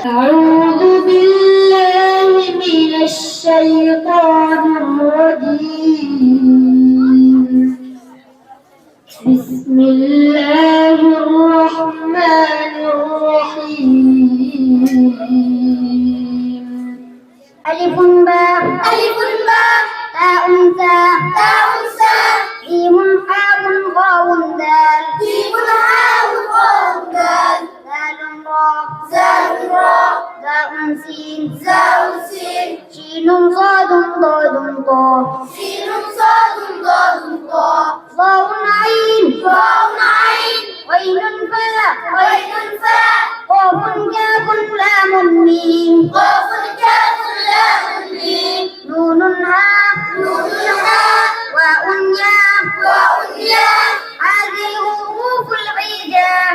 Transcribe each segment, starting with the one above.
أعوذ بالله من الشيطان الرجيم بسم الله الرحمن الرحيم ألف باء تاء ثاء جيم حاء واو دال ذال راء زاء سين شين صاد ضاد طاء ضاء عين غين فاء قاف كاف لام ميم نون هاء واو ياء هذه حروف الهجاء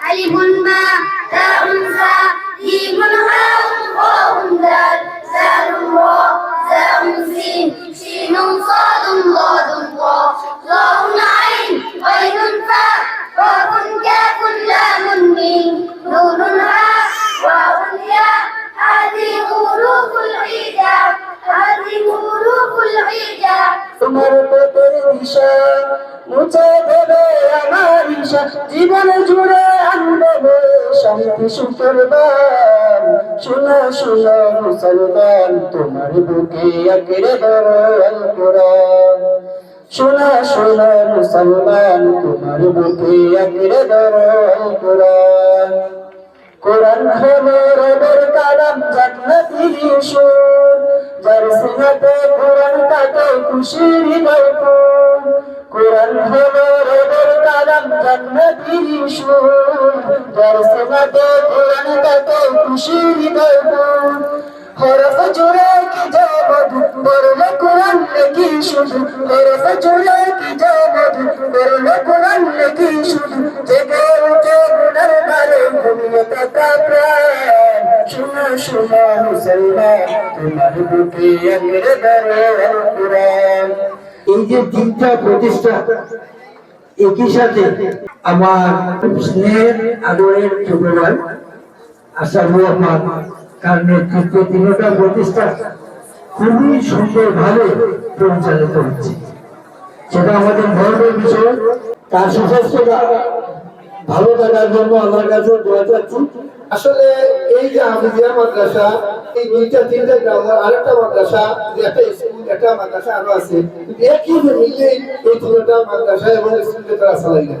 ألف باء تاء ثاء جيم حاء واو دال ذال راء زاء سين شين صاد ضاد طاء ضاء عين غين فاء قاف كاف لام ميم نون هاء واو ياء هذه حروف الهجاء তোমার পথের দিশা মুছে দেবে আমার ঈশা জীবন জুড়ে আনবে শান্তি সুখের বান শোনো শোনো মুসলমান তোমার বুকে আঁকড়ে ধরো আল কোরআন শোনো শোনো মুসলমান তোমার বুকে আঁকড়ে ধরো আল কোরআন কোরআন হলো রবের কালাম জান্নাতের সুর যার সিনাতে কোরআন তাকে খুশির ভরপুর কোরআন হলো রবের কালাম জান্নাতের সুর যার সিনাতে কোরআন তাকে খুশির ভরপুর হরফ জুড়ে কি জবদ বললে কোরআন লেখি শুধু হরফ জুড়ে কি জবদ বললে কোরআন লেখি শুধু জেগে উঠে গুনার ভারে ঘুমিয়ে থাকা প্রাণ শোনো শোনো মুসলমান তোমার বুকে আঁকড়ে ধরো আল কোরআন। এই যে তিনটা প্রতিষ্ঠা একই সাথে আমার স্নেহের আদরের ছোট ভাই আসাদুর রহমান কার নেতৃত্বে তিনটা প্রতিষ্ঠা খুবই সুন্দরভাবে পরিচালিত হচ্ছে, সেটা আমাদের গর্বের বিষয়। তার সুস্বাস্থ্যতা ভালো থাকার জন্য আমার কাছে দোয়া চাচ্ছি। আসলে এই যে হাফিজিয়া মাদ্রাসা, এই দুইটা তিনটা গ্রাম আরেকটা মাদ্রাসা, একটা স্কুল একটা মাদ্রাসা আরো আছে, একই মিলে এই তিনটা মাদ্রাসা এবং স্কুলে তারা চালাই না।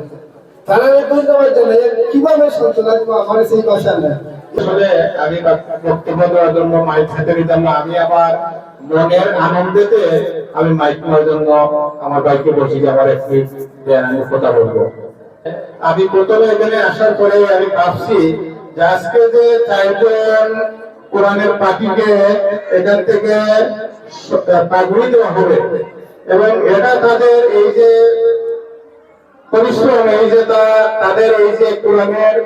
তারা ধন্যবাদ জানাই কিভাবে সন্তান আমার সেই ভাষা নেয়। আসলে আমি বক্তব্য দেওয়ার জন্য মাইক হাতে নিতাম না, আমি আবার মনের আনন্দেতে আমি মাইক নেওয়ার জন্য আমার ভাইকে বলছি যে আমার একটু আমি কথা বলবো। আমি প্রথমে এখানে আসার পরে আমি ভাবছি যে আজকে যে চারজন কোরআনের পাখিকে এখান থেকে পাগড়ি দেওয়া হবে এবং এটা তাদের এই যে পরিশ্রম, এই যে তাদের এই যে কোরআনের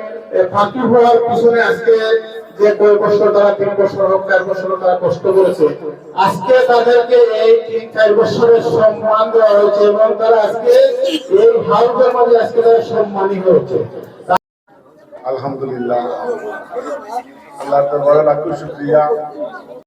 ফাঁকি হওয়ার পিছনে আজকে যে কয় বছর তারা 3 বছর হোক 4 বছর তারা কষ্ট করেছে, আজকে তাদেরকে এই 3-4 বছরের সম্মান দেওয়া হয়েছে এবং তারা আজকে এই হাউসের মাঝে আজকে তারা সম্মানী হয়েছে। আলহামদুলিল্লাহ, আল্লাহর দরবারে লাখ শুকরিয়া।